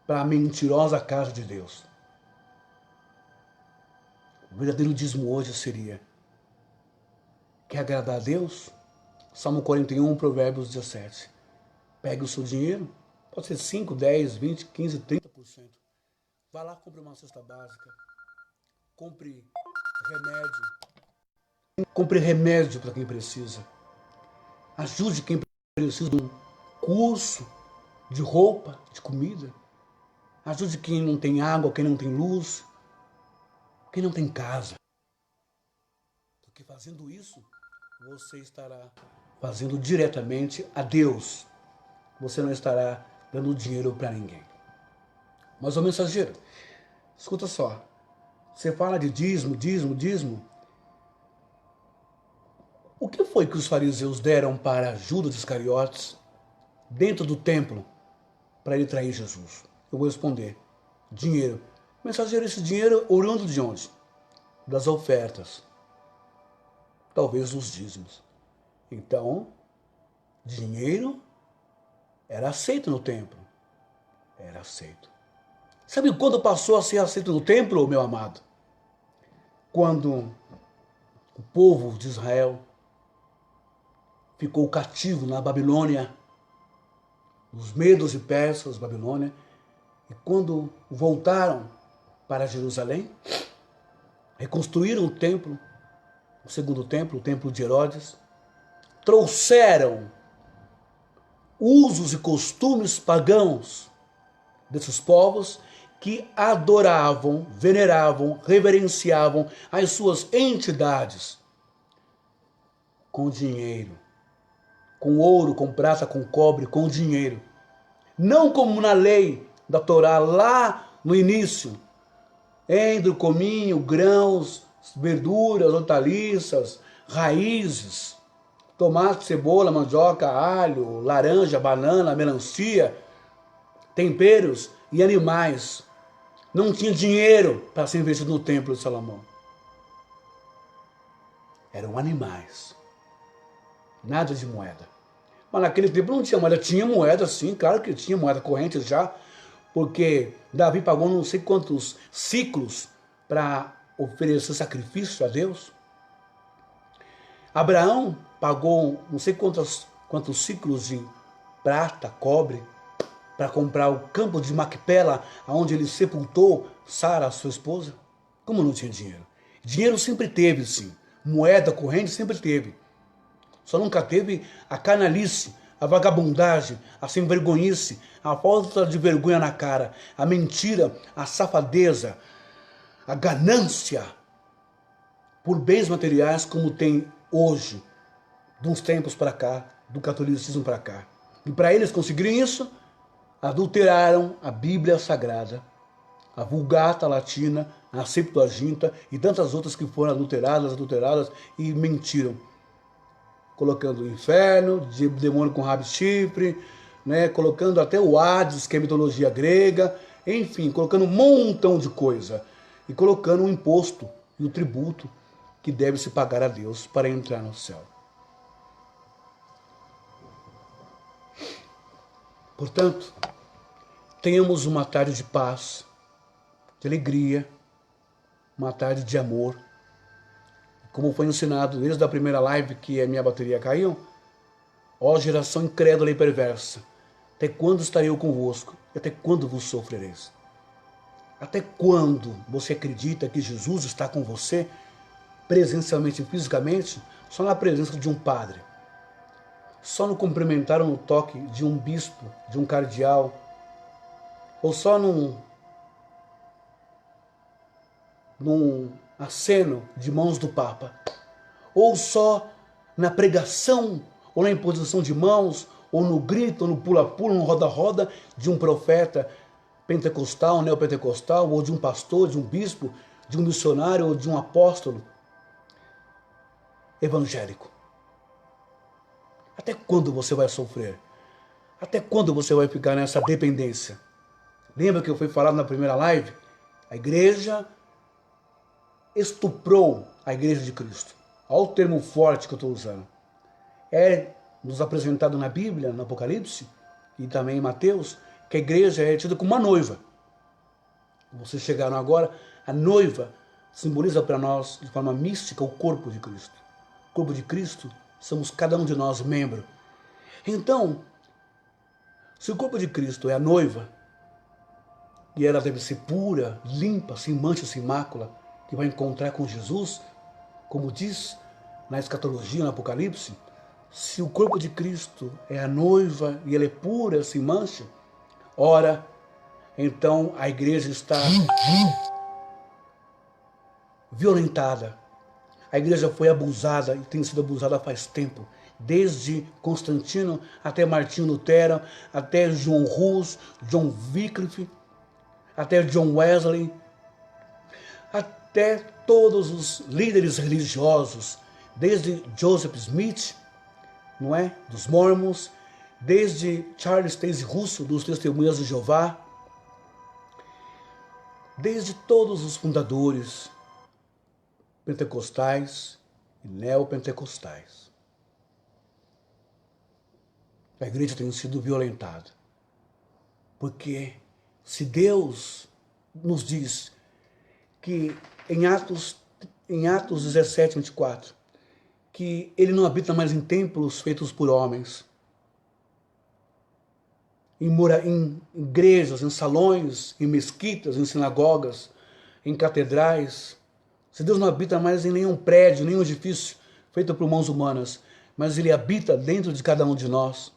para a mentirosa casa de Deus. O verdadeiro dízimo hoje seria: quer agradar a Deus? Salmo 41, Provérbios 17. Pegue o seu dinheiro, pode ser 5, 10, 20, 15, 30%. Vá lá, compre uma cesta básica, compre remédio para quem precisa. Ajude quem precisa de um curso, de roupa, de comida. Ajude quem não tem água, quem não tem luz, quem não tem casa. Porque fazendo isso, você estará fazendo diretamente a Deus. Você não estará dando dinheiro para ninguém. Mas o mensageiro, escuta só. Você fala de dízimo, dízimo, dízimo. O que foi que os fariseus deram para Judas Iscariotes dentro do templo para ele trair Jesus? Eu vou responder: dinheiro. Mensageiro, esse dinheiro oriundo de onde? Das ofertas. Talvez dos dízimos. Então, dinheiro era aceito no templo. Era aceito. Sabe quando passou a ser aceito no templo, meu amado? Quando o povo de Israel ficou cativo na Babilônia, os medos e persas, Babilônia, e quando voltaram para Jerusalém, reconstruíram o templo, o segundo templo, o templo de Herodes, trouxeram usos e costumes pagãos desses povos que adoravam, veneravam, reverenciavam as suas entidades com dinheiro, com ouro, com prata, com cobre, com dinheiro. Não como na lei da Torá, lá no início, entre o cominho, grãos, verduras, hortaliças, raízes, tomate, cebola, mandioca, alho, laranja, banana, melancia, temperos e animais. Não tinha dinheiro para ser investido no templo de Salomão. Eram animais. Nada de moeda. Mas naquele tempo não tinha moeda. Tinha moeda sim, claro que tinha moeda corrente já, porque Davi pagou não sei quantos ciclos para oferecer sacrifício a Deus. Abraão pagou não sei quantos ciclos de prata, cobre, para comprar o campo de Macpela, onde ele sepultou Sara, sua esposa. Como não tinha dinheiro? Dinheiro sempre teve, sim. Moeda corrente sempre teve. Só nunca teve a canalice, a vagabundagem, a sem-vergonhice, a falta de vergonha na cara, a mentira, a safadeza, a ganância por bens materiais como tem hoje, de uns tempos para cá, do catolicismo para cá. E para eles conseguirem isso, adulteraram a Bíblia Sagrada, a Vulgata Latina, a Septuaginta e tantas outras que foram adulteradas e mentiram. Colocando o inferno, demônio com rabo e chifre, né? Colocando até o Hades, que é mitologia grega, enfim, colocando um montão de coisa. E colocando um imposto e um tributo que deve se pagar a Deus para entrar no céu. Portanto, tenhamos uma tarde de paz, de alegria, uma tarde de amor. Como foi ensinado desde a primeira live que a minha bateria caiu, ó geração incrédula e perversa, até quando estarei eu convosco? E até quando vos sofrereis? Até quando você acredita que Jesus está com você, presencialmente e fisicamente, só na presença de um padre, só no cumprimentar ou no toque de um bispo, de um cardeal, ou só num aceno de mãos do Papa, ou só na pregação, ou na imposição de mãos, ou no grito, ou no pula-pula, no roda-roda de um profeta pentecostal, neopentecostal, ou de um pastor, de um bispo, de um missionário, ou de um apóstolo evangélico. Até quando você vai sofrer? Até quando você vai ficar nessa dependência? Lembra que eu fui falado na primeira live? A igreja estuprou a igreja de Cristo. Olha o termo forte que eu estou usando. É nos apresentado na Bíblia, no Apocalipse, e também em Mateus, que a igreja é tida como uma noiva. Vocês chegaram agora, a noiva simboliza para nós, de forma mística, o corpo de Cristo. O corpo de Cristo somos cada um de nós membro. Então, se o corpo de Cristo é a noiva, e ela deve ser pura, limpa, sem mancha, sem mácula, que vai encontrar com Jesus, como diz na escatologia, no Apocalipse, se o corpo de Cristo é a noiva e ela é pura, sem mancha, ora, então a igreja está violentada. A igreja foi abusada e tem sido abusada faz tempo. Desde Constantino até Martinho Lutero, até John Hus, John Wycliffe, até John Wesley, até todos os líderes religiosos, desde Joseph Smith, não é? Dos Mormons, desde Charles Taze Russell, dos Testemunhas de Jeová, desde todos os fundadores pentecostais e neopentecostais. A igreja tem sido violentada. Porque se Deus nos diz que em Atos 17, 24, que ele não habita mais em templos feitos por homens, em igrejas, em salões, em mesquitas, em sinagogas, em catedrais. Se Deus não habita mais em nenhum prédio, nenhum edifício feito por mãos humanas, mas ele habita dentro de cada um de nós.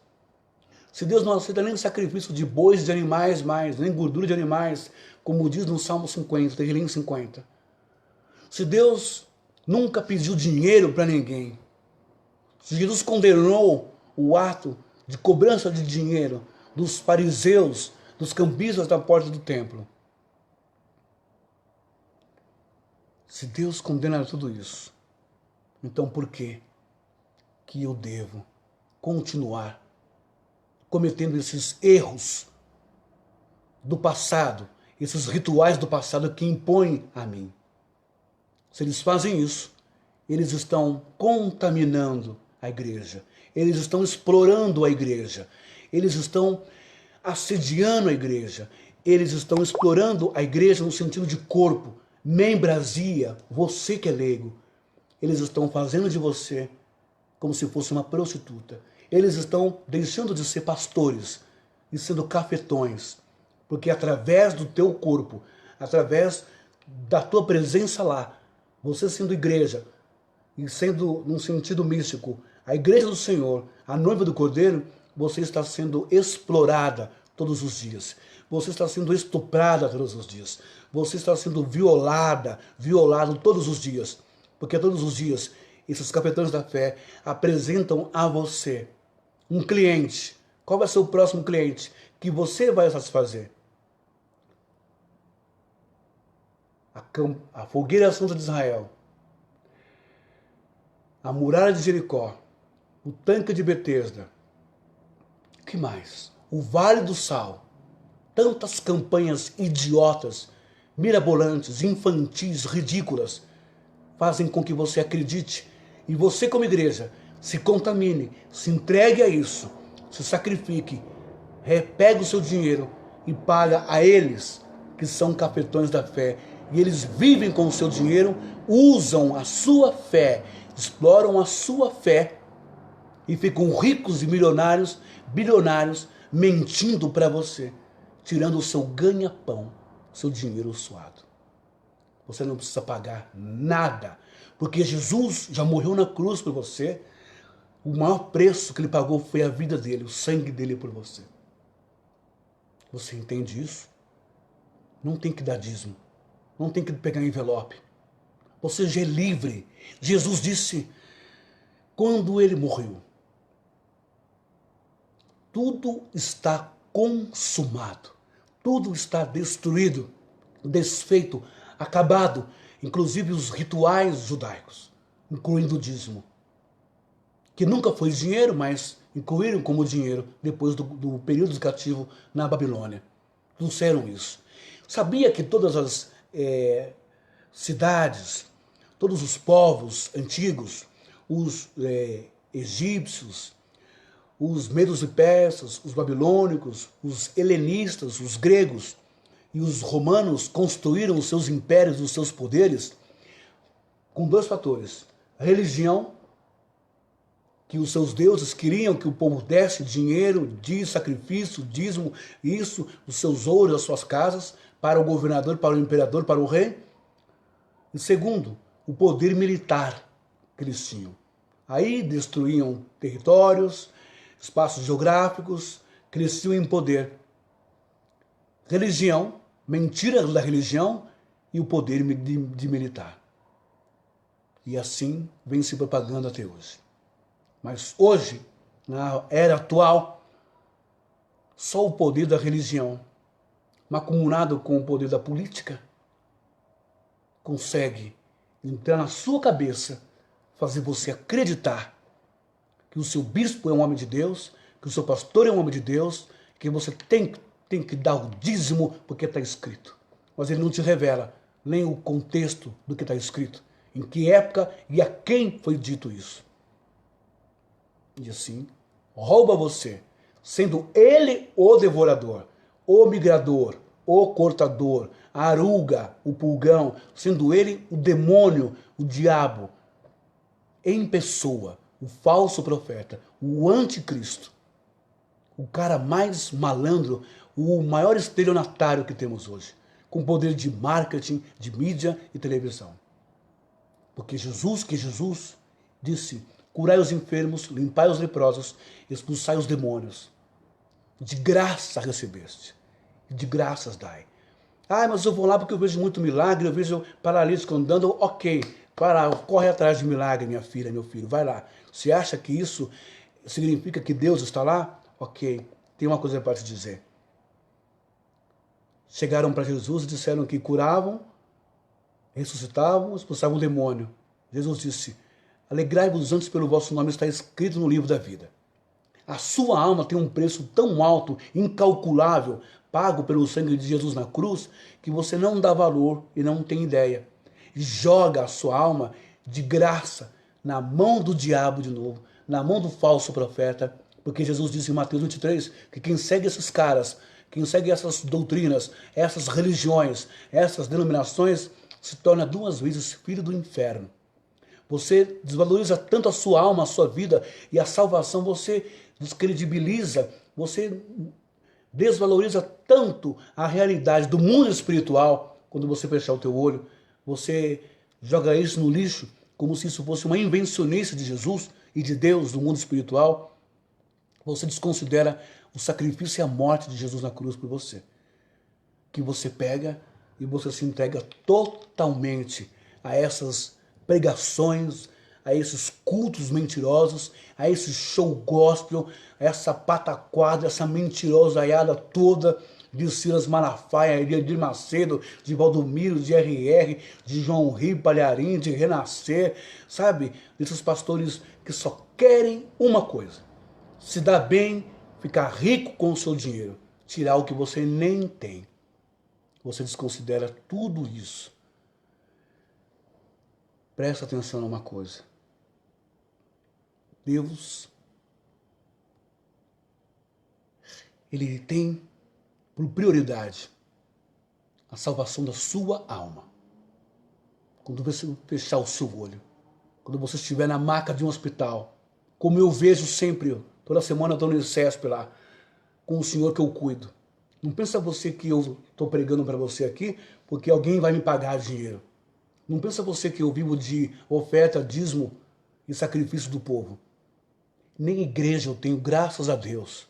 Se Deus não aceita nem sacrifício de bois, de animais mais, nem gordura de animais, como diz no Salmo 50, Terrilim 50. Se Deus nunca pediu dinheiro para ninguém, se Jesus condenou o ato de cobrança de dinheiro dos fariseus, dos cambistas da porta do templo, se Deus condena tudo isso, então por que eu devo continuar cometendo esses erros do passado, esses rituais do passado que impõem a mim? Se eles fazem isso, eles estão contaminando a igreja, eles estão explorando a igreja, eles estão assediando a igreja, eles estão explorando a igreja no sentido de corpo, membrasia, você que é leigo. Eles estão fazendo de você como se fosse uma prostituta. Eles estão deixando de ser pastores e sendo cafetões, porque através do teu corpo, através da tua presença lá, você sendo igreja, e sendo num sentido místico, a igreja do Senhor, a noiva do Cordeiro, você está sendo explorada todos os dias. Você está sendo estuprada todos os dias. Você está sendo violado todos os dias. Porque todos os dias, esses cafetões da fé apresentam a você um cliente. Qual vai ser o próximo cliente que você vai satisfazer? A fogueira santa de Israel, a muralha de Jericó, o tanque de Betesda, o que mais? O Vale do Sal. Tantas campanhas idiotas, mirabolantes, infantis, ridículas, fazem com que você acredite e você, como igreja, se contamine, se entregue a isso, se sacrifique, pegue o seu dinheiro e paga a eles, que são cafetões da fé, e eles vivem com o seu dinheiro, usam a sua fé, exploram a sua fé e ficam ricos e milionários, bilionários, mentindo para você, tirando o seu ganha-pão, seu dinheiro suado. Você não precisa pagar nada, porque Jesus já morreu na cruz por você. O maior preço que ele pagou foi a vida dele, o sangue dele por você. Você entende isso? Não tem que dar dízimo, não tem que pegar envelope. Você já é livre. Jesus disse, quando ele morreu, tudo está consumado, tudo está destruído, desfeito, acabado, inclusive os rituais judaicos, incluindo o dízimo, que nunca foi dinheiro, mas incluíram como dinheiro depois do período cativo na Babilônia. Trouxeram isso. Sabia que todas as cidades, todos os povos antigos, os egípcios, os medos e persas, os babilônicos, os helenistas, os gregos e os romanos construíram os seus impérios, os seus poderes com dois fatores. A religião, que os seus deuses queriam que o povo desse dinheiro, de sacrifício, dízimo, isso, os seus ouros, as suas casas, para o governador, para o imperador, para o rei. E segundo, o poder militar que eles tinham. Aí destruíam territórios, espaços geográficos, cresciam em poder. Religião, mentiras da religião e o poder de militar. E assim vem se propagando até hoje. Mas hoje, na era atual, só o poder da religião, mancomunado com o poder da política, consegue entrar na sua cabeça, fazer você acreditar que o seu bispo é um homem de Deus, que o seu pastor é um homem de Deus, que você tem que dar o dízimo porque está escrito. Mas ele não te revela nem o contexto do que está escrito, em que época e a quem foi dito isso. E assim, rouba você, sendo ele o devorador, o migrador, o cortador, a aruga, o pulgão, sendo ele o demônio, o diabo, em pessoa, o falso profeta, o anticristo, o cara mais malandro, o maior estelionatário que temos hoje, com poder de marketing, de mídia e televisão. Porque Jesus disse, curai os enfermos, limpai os leprosos, expulsai os demônios. De graça recebeste, de graças dai. Ah, mas eu vou lá porque eu vejo muito milagre, eu vejo paralítico andando, ok, corre atrás de milagre, minha filha, meu filho, vai lá. Você acha que isso significa que Deus está lá? Ok, tem uma coisa para te dizer. Chegaram para Jesus e disseram que curavam, ressuscitavam, expulsavam o demônio. Jesus disse, alegrai-vos antes pelo vosso nome, está escrito no livro da vida. A sua alma tem um preço tão alto, incalculável, pago pelo sangue de Jesus na cruz, que você não dá valor e não tem ideia. E joga a sua alma de graça na mão do diabo de novo, na mão do falso profeta, porque Jesus disse em Mateus 23 que quem segue esses caras, quem segue essas doutrinas, essas religiões, essas denominações, se torna 2 vezes filho do inferno. Você desvaloriza tanto a sua alma, a sua vida e a salvação, você descredibiliza, você desvaloriza tanto a realidade do mundo espiritual, quando você fechar o teu olho, você joga isso no lixo, como se isso fosse uma invencionice de Jesus e de Deus, do mundo espiritual. Você desconsidera o sacrifício e a morte de Jesus na cruz por você. Que você pega e você se entrega totalmente a essas pregações, a esses cultos mentirosos, a esse show gospel, a essa pataquada, essa mentirosaiada toda de Silas Malafaia, de Edir Macedo, de Valdomiro, de RR, de João Rio Palharim, de Renascer, sabe? Desses pastores que só querem uma coisa, se dar bem, ficar rico com o seu dinheiro, tirar o que você nem tem. Você desconsidera tudo isso. Presta atenção numa coisa. Deus, Ele tem por prioridade a salvação da sua alma. Quando você fechar o seu olho, quando você estiver na maca de um hospital, como eu vejo sempre, toda semana eu estou no ICESP lá, com o senhor que eu cuido. Não pensa você que eu estou pregando para você aqui porque alguém vai me pagar dinheiro. Não pensa você que eu vivo de oferta, dízimo e sacrifício do povo. Nem igreja eu tenho, graças a Deus.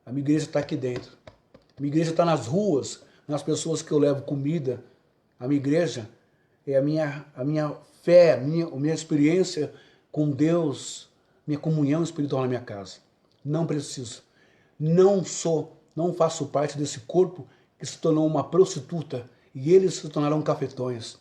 A minha igreja está aqui dentro. A minha igreja está nas ruas, nas pessoas que eu levo comida. A minha igreja é a minha fé, a minha experiência com Deus, minha comunhão espiritual na minha casa. Não preciso. Não faço parte desse corpo que se tornou uma prostituta e eles se tornaram cafetões.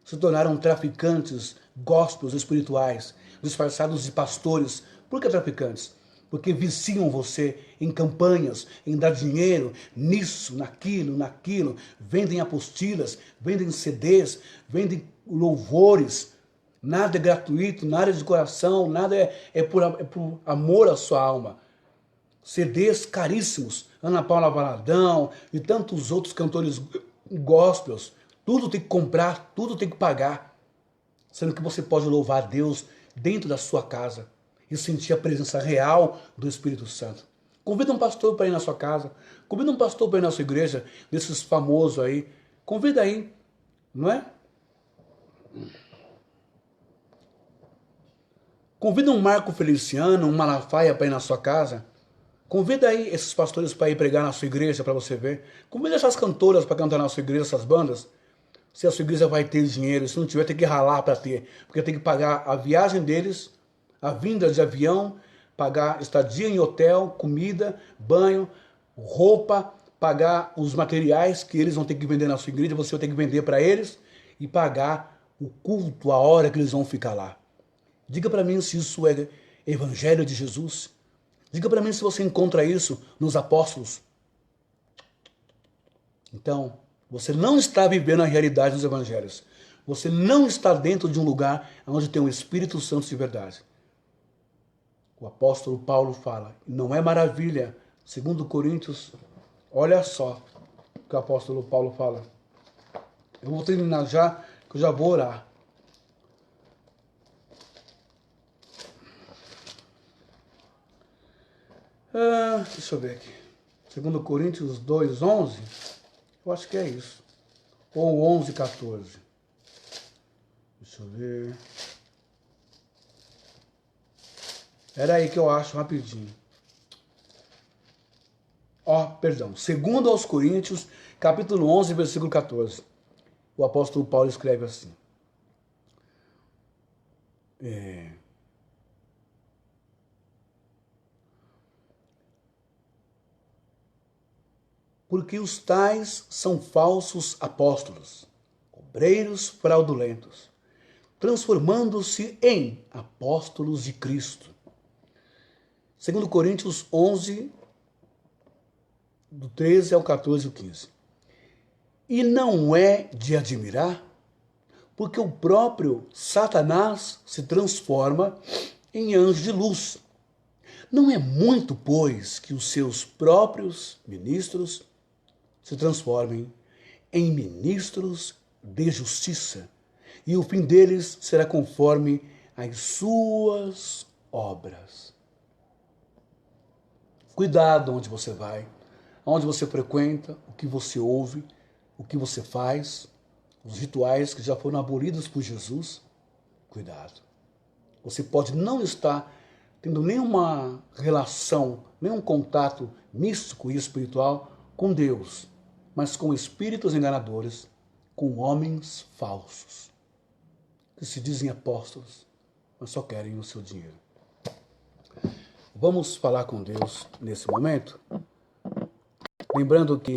Se tornaram traficantes, gospels espirituais, disfarçados de pastores. Por que traficantes? Porque viciam você em campanhas, em dar dinheiro, nisso, naquilo. Vendem apostilas, vendem CDs, vendem louvores. Nada é gratuito, nada é de coração, nada é por amor à sua alma. CDs caríssimos, Ana Paula Valadão e tantos outros cantores gospels. Tudo tem que comprar, tudo tem que pagar. Sendo que você pode louvar a Deus dentro da sua casa e sentir a presença real do Espírito Santo. Convida um pastor para ir na sua casa. Convida um pastor para ir na sua igreja, desses famosos aí. Convida aí, não é? Convida um Marco Feliciano, um Malafaia para ir na sua casa. Convida aí esses pastores para ir pregar na sua igreja para você ver. Convida essas cantoras para cantar na sua igreja, essas bandas. Se a sua igreja vai ter dinheiro, se não tiver, tem que ralar para ter. Porque tem que pagar a viagem deles, a vinda de avião, pagar estadia em hotel, comida, banho, roupa, pagar os materiais que eles vão ter que vender na sua igreja, você vai ter que vender para eles e pagar o culto, a hora que eles vão ficar lá. Diga para mim se isso é evangelho de Jesus. Diga para mim se você encontra isso nos apóstolos. Então, você não está vivendo a realidade dos evangelhos. Você não está dentro de um lugar onde tem o Espírito Santo de verdade. O apóstolo Paulo fala, não é maravilha, segundo Coríntios, olha só o que o apóstolo Paulo fala. Eu vou terminar já, que eu já vou orar. Deixa eu ver aqui. Segundo Coríntios 2:11, eu acho que é isso. Ou 11:14. Deixa eu ver. Era aí que eu acho rapidinho. Perdão. Segundo aos Coríntios, capítulo 11, versículo 14. O apóstolo Paulo escreve assim. Porque os tais são falsos apóstolos, obreiros fraudulentos, transformando-se em apóstolos de Cristo. Segundo Coríntios 11, do 13 ao 14 e 15. E não é de admirar, porque o próprio Satanás se transforma em anjo de luz. Não é muito, pois, que os seus próprios ministros se transformem em ministros de justiça, e o fim deles será conforme as suas obras. Cuidado onde você vai, onde você frequenta, o que você ouve, o que você faz, os rituais que já foram abolidos por Jesus. Cuidado. Você pode não estar tendo nenhuma relação, nenhum contato místico e espiritual com Deus, mas com espíritos enganadores, com homens falsos, que se dizem apóstolos, mas só querem o seu dinheiro. Vamos falar com Deus nesse momento, lembrando que